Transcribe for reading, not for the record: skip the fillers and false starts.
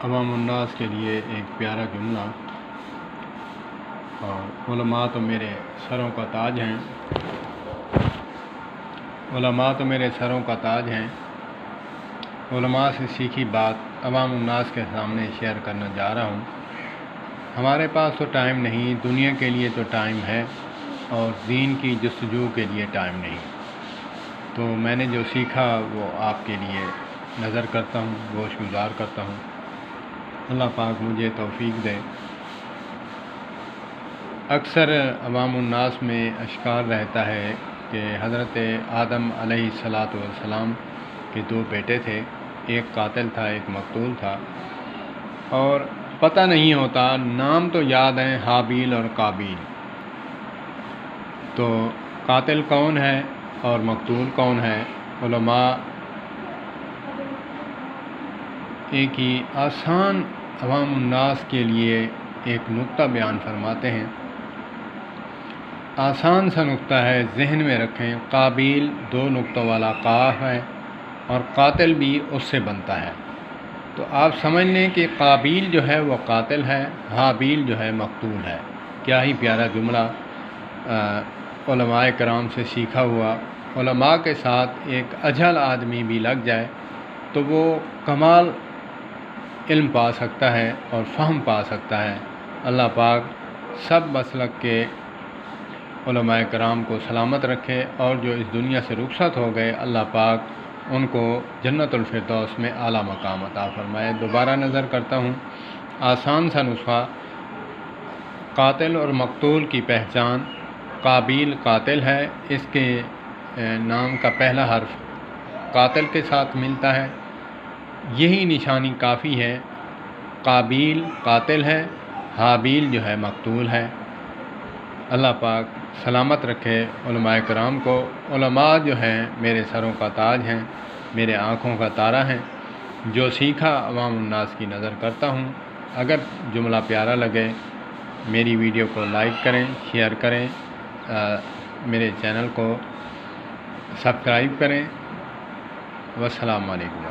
عوام الناس کے لیے ایک پیارا جملہ۔ اور علماء تو میرے سروں کا تاج ہیں، علماء تو میرے سروں کا تاج ہیں۔ علماء سے سیکھی بات عوام الناس کے سامنے شیئر کرنا جا رہا ہوں۔ ہمارے پاس تو ٹائم نہیں، دنیا کے لیے تو ٹائم ہے اور دین کی جستجو کے لیے ٹائم نہیں۔ تو میں نے جو سیکھا وہ آپ کے لیے نظر کرتا ہوں، گوش گزار کرتا ہوں۔ اللہ پاک مجھے توفیق دے۔ اکثر عوام الناس میں اشکال رہتا ہے کہ حضرت آدم علیہ السلام کے 2 بیٹے تھے، ایک قاتل تھا ایک مقتول تھا، اور پتہ نہیں ہوتا، نام تو یاد ہیں حابیل اور قابیل۔ تو قاتل کون ہے اور مقتول کون ہے؟ علماء ایک ہی آسان عوام الناس کے لیے ایک نقطہ بیان فرماتے ہیں۔ آسان سا نقطہ ہے، ذہن میں رکھیں۔ قابیل 2 نقطوں والا قاف ہے اور قاتل بھی اس سے بنتا ہے۔ تو آپ سمجھ لیں کہ قابیل جو ہے وہ قاتل ہے، حابیل جو ہے مقتول ہے۔ کیا ہی پیارا جملہ علماء کرام سے سیکھا ہوا۔ علماء کے ساتھ ایک اجہل آدمی بھی لگ جائے تو وہ کمال علم پا سکتا ہے اور فہم پا سکتا ہے۔ اللہ پاک سب مسلک کے علماء کرام کو سلامت رکھے، اور جو اس دنیا سے رخصت ہو گئے اللہ پاک ان کو جنت الفردوس میں اعلیٰ مقام عطا فرمائے۔ دوبارہ نظر کرتا ہوں، آسان سا نسخہ، قاتل اور مقتول کی پہچان۔ قابیل قاتل ہے، اس کے نام کا پہلا حرف قاتل کے ساتھ ملتا ہے، یہی نشانی کافی ہے۔ قابیل قاتل ہے، حابیل جو ہے مقتول ہے۔ اللہ پاک سلامت رکھے علماء کرام کو۔ علماء جو ہیں میرے سروں کا تاج ہیں، میرے آنکھوں کا تارا ہیں۔ جو سیکھا عوام الناس کی نظر کرتا ہوں۔ اگر جملہ پیارا لگے میری ویڈیو کو لائک کریں، شیئر کریں، میرے چینل کو سبسکرائب کریں۔ والسلام علیکم۔